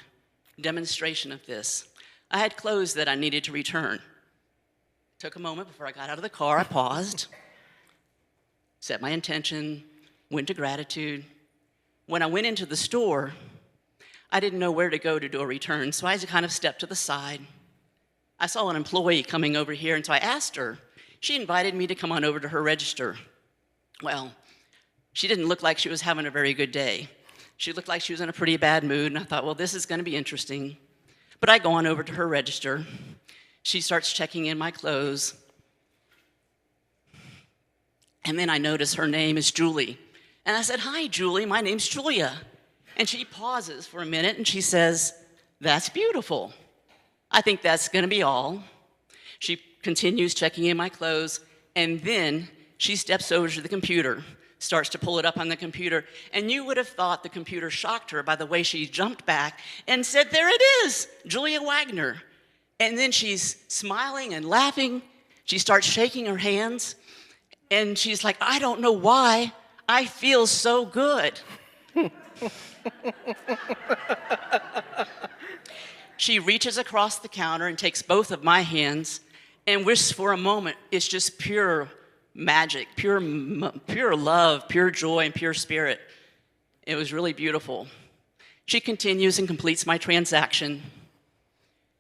demonstration of this. I had clothes that I needed to return. Took a moment before I got out of the car. I paused, set my intention, went to gratitude. When I went into the store, I didn't know where to go to do a return, so I had to kind of step to the side. I saw an employee coming over here, and so I asked her. She invited me to come on over to her register. Well, she didn't look like she was having a very good day. She looked like she was in a pretty bad mood, and I thought, well, this is going to be interesting. But I go on over to her register. She starts checking in my clothes. And then I notice her name is Julie. And I said, hi, Julie, my name's Julia. And she pauses for a minute, and she says, that's beautiful. I think that's going to be all. She continues checking in my clothes, and then she steps over to the computer, starts to pull it up on the computer, and you would have thought the computer shocked her by the way she jumped back and said, there it is, Julia Wagner. And then she's smiling and laughing. She starts shaking her hands, and she's like, I don't know why, I feel so good. She reaches across the counter and takes both of my hands, and for a moment, it's just pure magic, pure love, pure joy, and pure spirit. It was really beautiful. She continues and completes my transaction.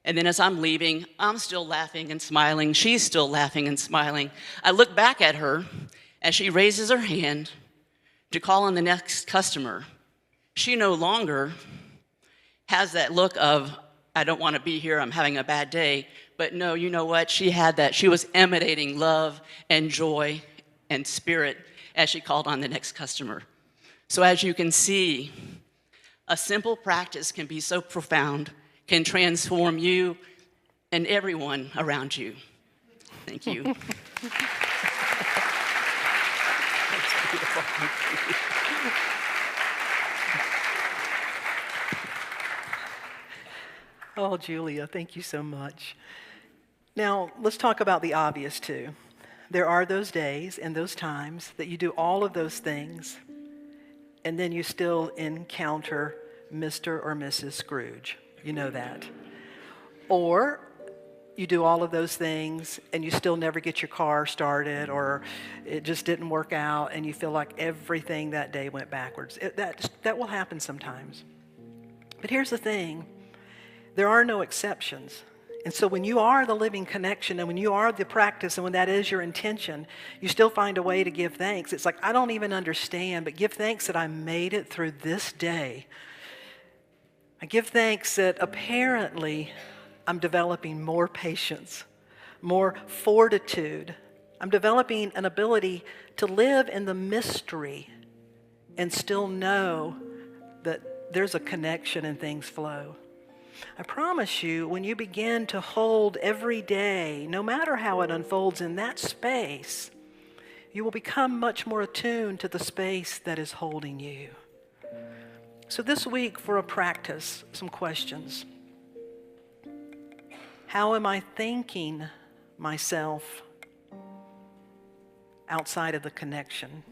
And then as I'm leaving, I'm still laughing and smiling. She's still laughing and smiling. I look back at her as she raises her hand to call on the next customer. She no longer has that look of, I don't want to be here, I'm having a bad day. But no, you know what? She had that. She was emanating love and joy and spirit as she called on the next customer. So as you can see, a simple practice can be so profound, can transform you and everyone around you. Thank you. That's beautiful. Oh, Julia, thank you so much. Now, let's talk about the obvious, too. There are those days and those times that you do all of those things, and then you still encounter Mr. or Mrs. Scrooge. You know that. Or you do all of those things, and you still never get your car started, or it just didn't work out, and you feel like everything that day went backwards. That will happen sometimes. But here's the thing. There are no exceptions. And so when you are the living connection, and when you are the practice, and when that is your intention, you still find a way to give thanks. It's like, I don't even understand, but give thanks that I made it through this day. I give thanks that apparently I'm developing more patience, more fortitude. I'm developing an ability to live in the mystery and still know that there's a connection and things flow. I promise you, when you begin to hold every day, no matter how it unfolds in that space, you will become much more attuned to the space that is holding you. So this week, for a practice, some questions. How am I thinking myself outside of the connection?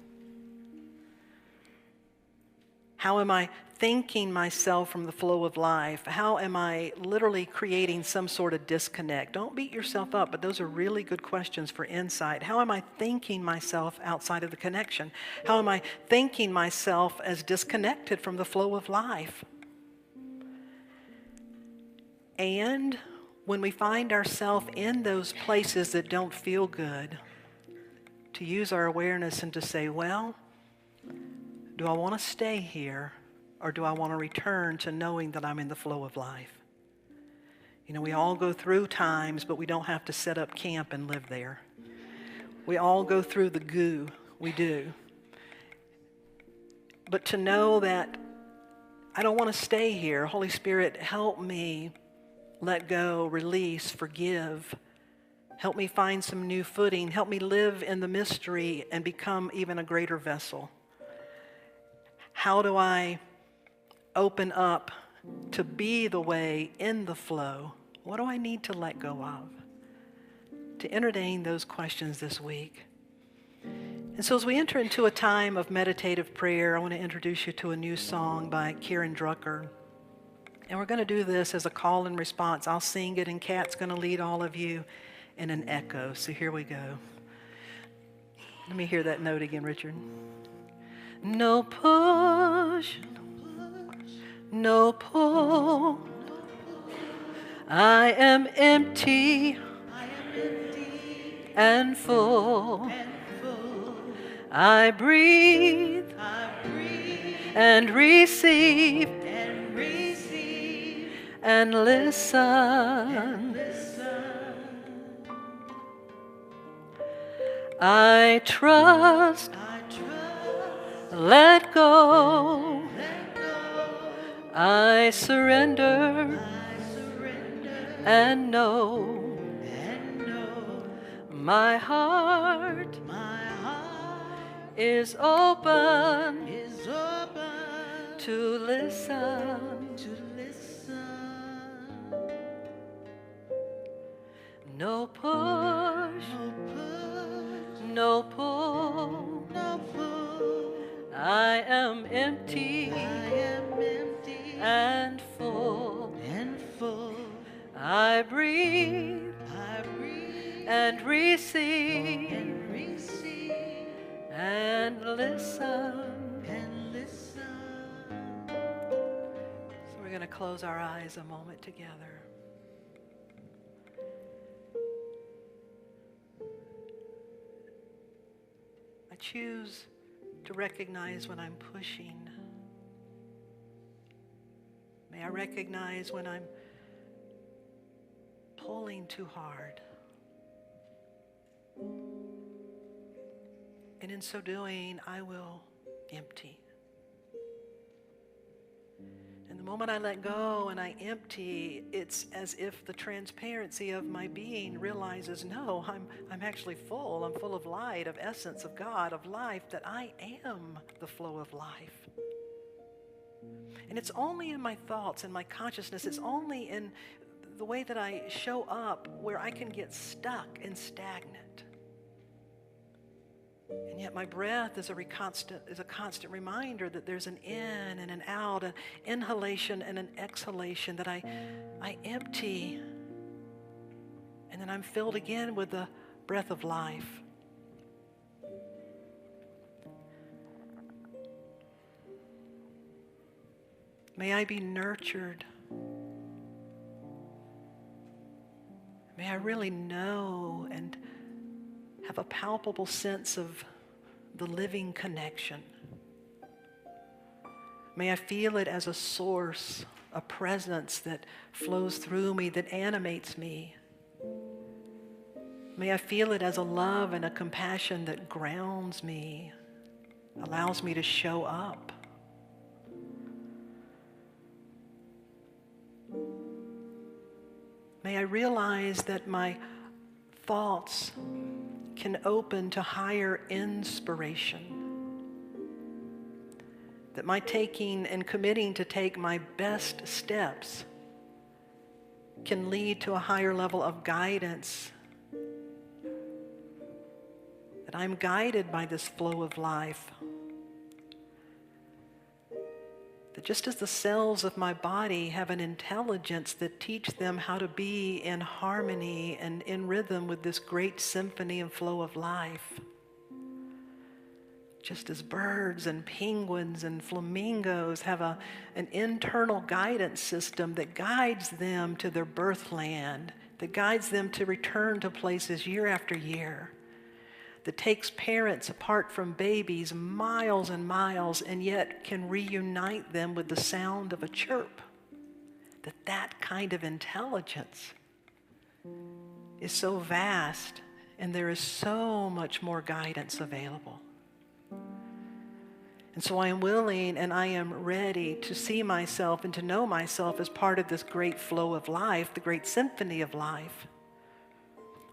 How am I thinking myself from the flow of life? How am I literally creating some sort of disconnect? Don't beat yourself up, but those are really good questions for insight. How am I thinking myself outside of the connection? How am I thinking myself as disconnected from the flow of life? And when we find ourselves in those places that don't feel good, to use our awareness and to say, well, do I want to stay here, or do I want to return to knowing that I'm in the flow of life? You know, we all go through times, but we don't have to set up camp and live there. We all go through the goo, we do. But to know that I don't want to stay here, Holy Spirit, help me let go, release, forgive. Help me find some new footing. Help me live in the mystery and become even a greater vessel. How do I open up to be the way in the flow? What do I need to let go of? To entertain those questions this week. And so as we enter into a time of meditative prayer, I want to introduce you to a new song by Karen Drucker. And we're going to do this as a call and response. I'll sing it, and Kat's going to lead all of you in an echo. So here we go. Let me hear that note again, Richard. No push, no pull. I am empty and full. I breathe and receive and listen. I trust, let go. I surrender and know. My heart is open to listen. No push, no pull. I am empty and full. I breathe and receive and listen. So we're going to close our eyes a moment together. I choose to recognize when I'm pushing. May I recognize when I'm pulling too hard. And in so doing, I will empty. And the moment I let go and I empty, it's as if the transparency of my being realizes, no, I'm actually full. I'm full of light, of essence, of God, of life, that I am the flow of life. And it's only in my thoughts and my consciousness, it's only in the way that I show up where I can get stuck and stagnant. And yet my breath is a constant reminder that there's an in and an out, an inhalation and an exhalation, that I empty, and then I'm filled again with the breath of life. May I be nurtured. May I really know and have a palpable sense of the living connection. May I feel it as a source, a presence that flows through me, that animates me. May I feel it as a love and a compassion that grounds me, allows me to show up. May I realize that my thoughts can open to higher inspiration. That my taking and committing to take my best steps can lead to a higher level of guidance. That I'm guided by this flow of life. That just as the cells of my body have an intelligence that teach them how to be in harmony and in rhythm with this great symphony and flow of life, just as birds and penguins and flamingos have an internal guidance system that guides them to their birthland, that guides them to return to places year after year, that takes parents apart from babies miles and miles and yet can reunite them with the sound of a chirp. That kind of intelligence is so vast, and there is so much more guidance available. And so I am willing and I am ready to see myself and to know myself as part of this great flow of life, the great symphony of life.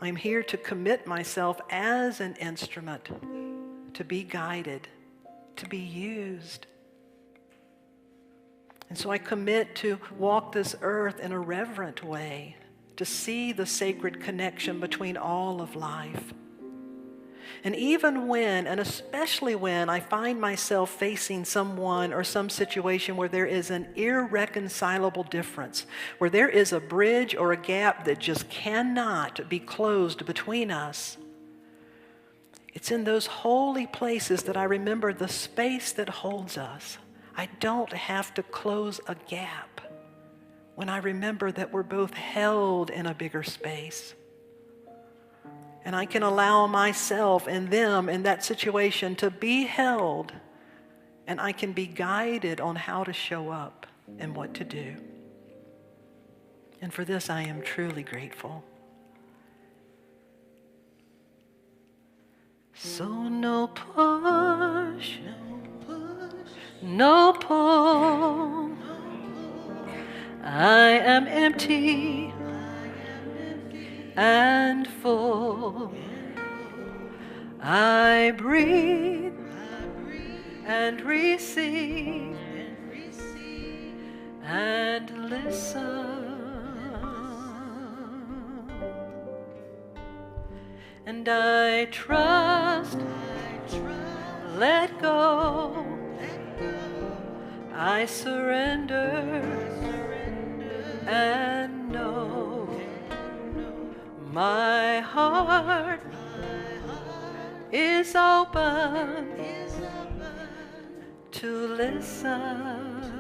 I'm here to commit myself as an instrument to be guided, to be used. And so I commit to walk this earth in a reverent way, to see the sacred connection between all of life. And even when, and especially when I find myself facing someone or some situation where there is an irreconcilable difference, where there is a bridge or a gap that just cannot be closed between us, it's in those holy places that I remember the space that holds us. I don't have to close a gap when I remember that we're both held in a bigger space. And I can allow myself and them in that situation to be held, and I can be guided on how to show up and what to do. And for this, I am truly grateful. So no push, no pull. I am empty and full. I breathe and receive and listen. And I trust, let go. I surrender and know. My heart is open to listen.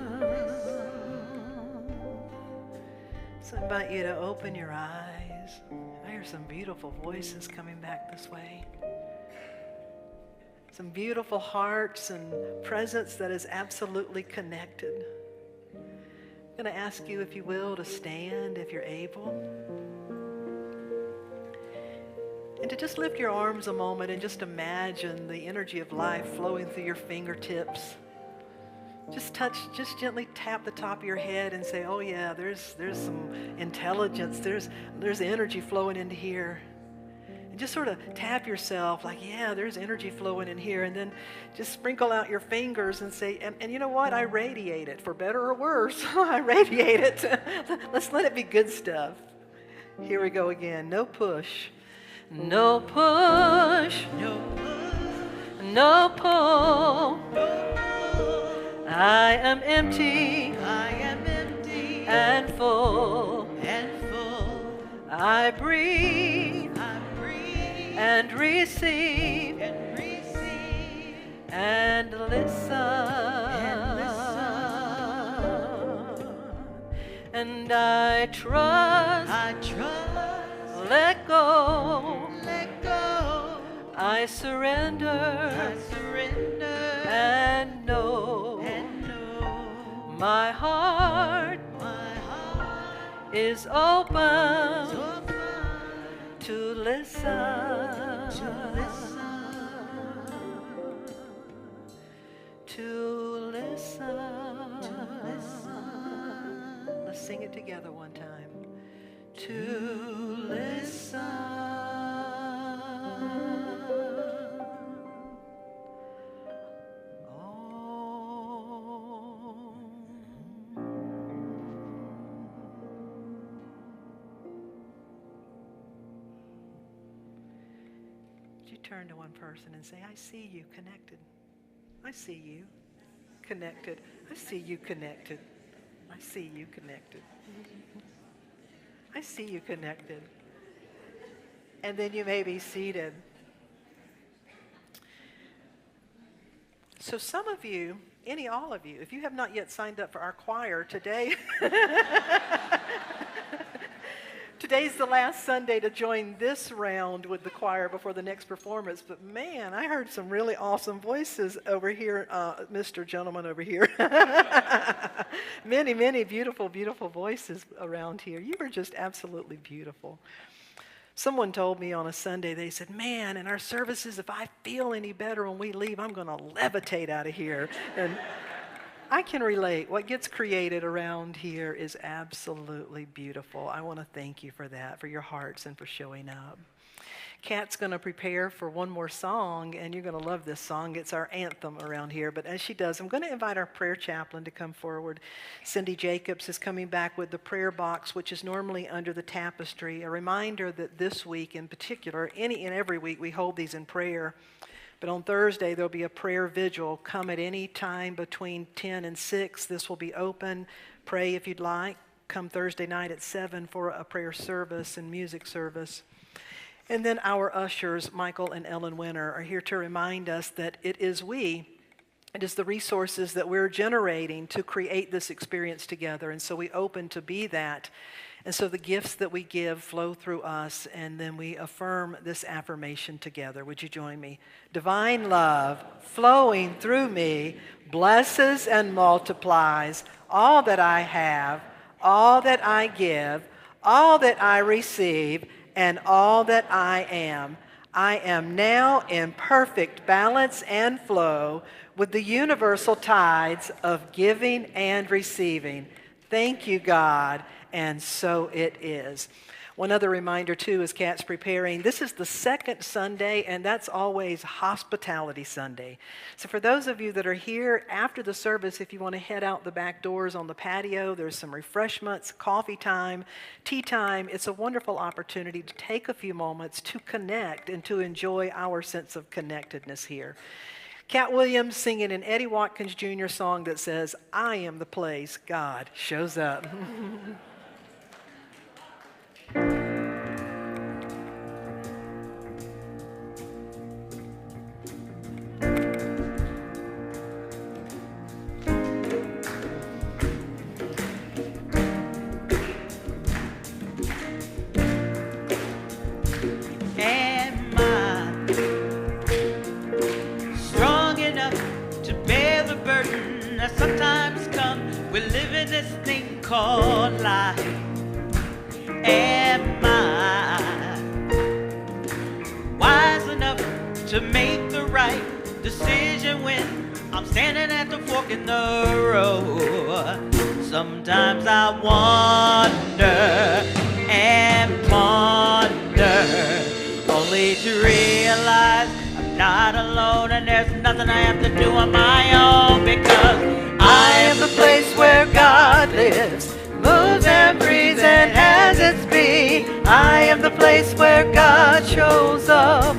So I invite you to open your eyes. I hear some beautiful voices coming back this way. Some beautiful hearts and presence that is absolutely connected. I'm going to ask you, if you will, to stand if you're able. And to just lift your arms a moment and just imagine the energy of life flowing through your fingertips. Just gently tap the top of your head and say, oh yeah, there's some intelligence, there's energy flowing into here. And just sort of tap yourself like, yeah, there's energy flowing in here. And then just sprinkle out your fingers and say, and you know what? I radiate it, for better or worse. I radiate it. Let's let it be good stuff. Here we go again. No push. No push. No push. No pull. I am empty. I am empty and full. And full. I breathe. And receive, and listen, and I trust, let go, I surrender, and know, my heart is open to listen, to listen. Let's sing it together one time. To listen. Turn to one person and say, I see you connected. I see you connected. I see you connected. I see you connected. I see you connected. And then you may be seated. So some of you, all of you, if you have not yet signed up for our choir today, today's the last Sunday to join this round with the choir before the next performance. But man, I heard some really awesome voices over here, Mr. Gentleman over here. Many beautiful, beautiful voices around here. You are just absolutely beautiful. Someone told me on a Sunday, they said, man, in our services, if I feel any better when we leave, I'm going to levitate out of here. And I can relate. What gets created around here is absolutely beautiful. I want to thank you for that, for your hearts and for showing up. Kat's going to prepare for one more song, and you're going to love this song. It's our anthem around here. But as she does, I'm going to invite our prayer chaplain to come forward. Cindy Jacobs is coming back with the prayer box, which is normally under the tapestry. A reminder that this week in particular, any and every week, we hold these in prayer. But on Thursday, there'll be a prayer vigil. Come at any time between 10 and 6. This will be open. Pray if you'd like. Come Thursday night at 7 for a prayer service and music service. And then our ushers, Michael and Ellen Winter, are here to remind us that it is the resources that we're generating to create this experience together. And so we open to be that. And so the gifts that we give flow through us, and then we affirm this affirmation together. Would you join me? Divine love flowing through me blesses and multiplies all that I have, all that I give, all that I receive, and all that I am. I am now in perfect balance and flow with the universal tides of giving and receiving. Thank you, God, and so it is. One other reminder, too, as Kat's preparing, this is the second Sunday, and that's always Hospitality Sunday. So for those of you that are here after the service, if you want to head out the back doors on the patio, there's some refreshments, coffee time, tea time. It's a wonderful opportunity to take a few moments to connect and to enjoy our sense of connectedness here. Cat Williams singing an Eddie Watkins Jr. song that says, I am the place God shows up. Sometimes come, we live in this thing called life. Am I wise enough to make the right decision when I'm standing at the fork in the road? Sometimes I wonder and ponder, only to realize I'm not alone and there's nothing I have to do on my own, because I am the place where God lives, moves and breathes and has its being. I am the place where God shows up.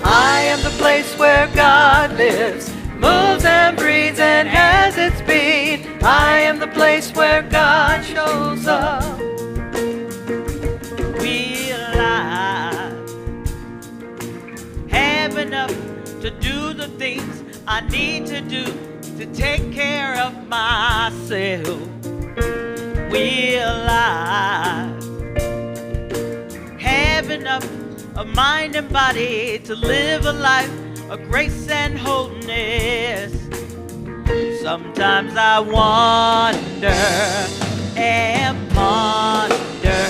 I am the place where God lives, moves and breathes and has its being. I am the place where God shows up. Have enough to do the things I need to do to take care of myself. Will I have enough of mind and body to live a life of grace and wholeness? Sometimes I wonder and ponder,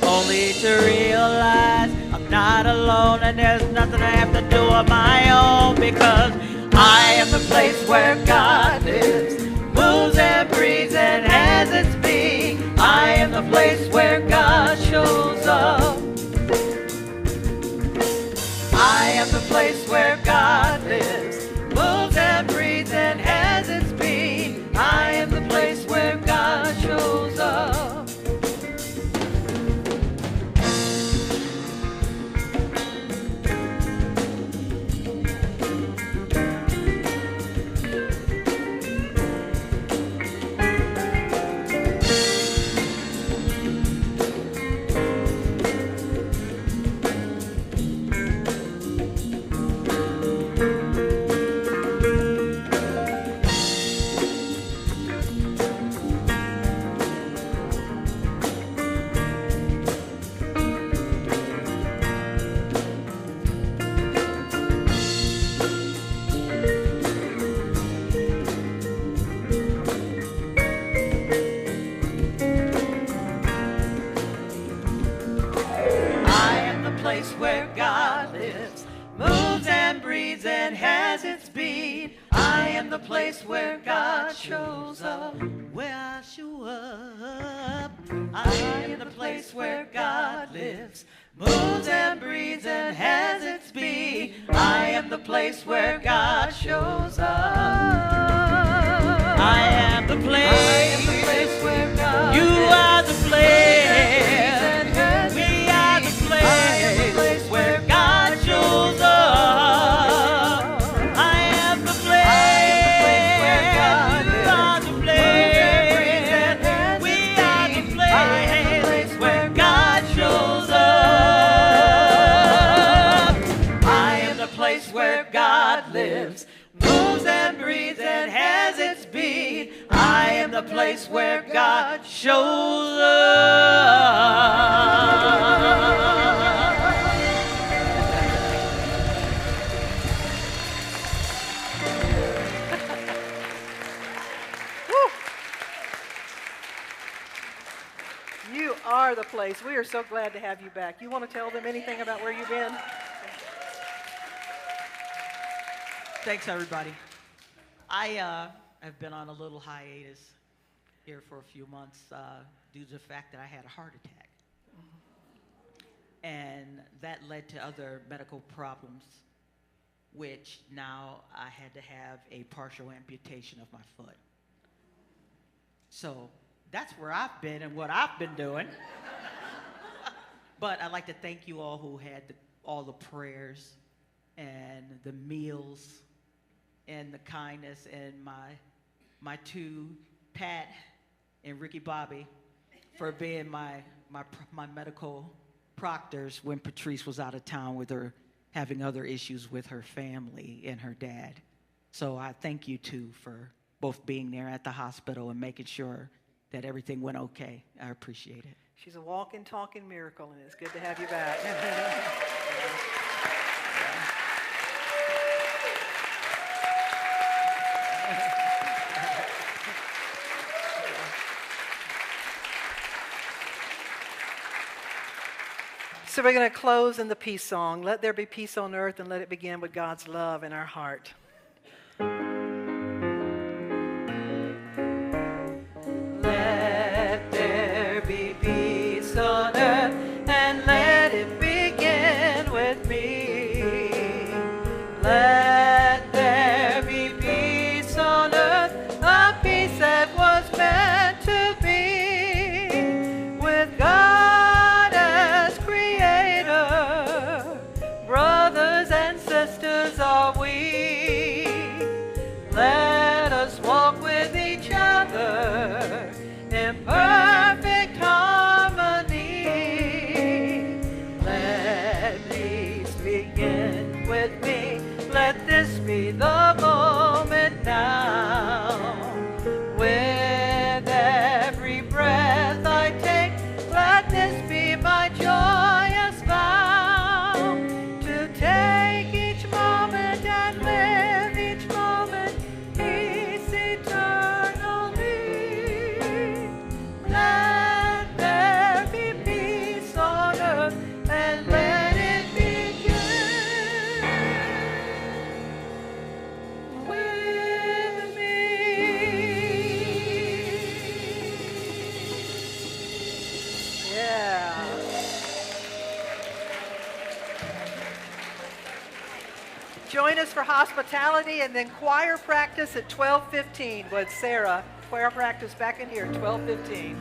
only to realize I'm not alone and there's nothing I have to do on my own, because I am the place where God lives, moves and breathes and has its being. I am the place where God shows up. I am the place where God lives, moves and breathes and has its being. I am the place where God shows up. Where God lives, moves and breathes and has its being. I am the place where God shows up. Where I show up. I am the place where God lives, lives, moves and breathes and has its being. I am the place where God shows up. I am the place where God You lives. Are the place. We are the place where God shows up. I am the place where God lives. You are the place. We are the place where God shows up. I am the place where God lives, moves and breathes and has its being. I am the place where God shows up. You are the place. We are so glad to have you back. You want to tell them anything about where you've been? Thanks, everybody. I have been on a little hiatus here for a few months due to the fact that I had a heart attack. And that led to other medical problems, which now I had to have a partial amputation of my foot. So that's where I've been and what I've been doing. But I'd like to thank you all who had all the prayers and the meals and the kindness, and my two, Pat and Ricky Bobby, for being my medical proctors when Patrice was out of town with her, having other issues with her family and her dad. So I thank you two for both being there at the hospital and making sure that everything went okay. I appreciate it. She's a walking, talking miracle, and it's good to have you back. So we're going to close in the peace song. Let there be peace on earth, and let it begin with God's love in our heart. Let there be peace on earth, and let it begin with me. Let there be peace on earth, a peace that was meant to be with God as creator. Brothers and sisters are we. Let us walk with each other in perfect harmony. Let peace begin with me. Let this be the moment now. With every breath I take, let this be my joyous vow. To take each moment and live each moment peace eternally. Let there be peace on earth, and let it begin with me. Yeah. Join us for hospitality and then choir practice at 12:15 with Sarah. Choir practice back in here, 12:15.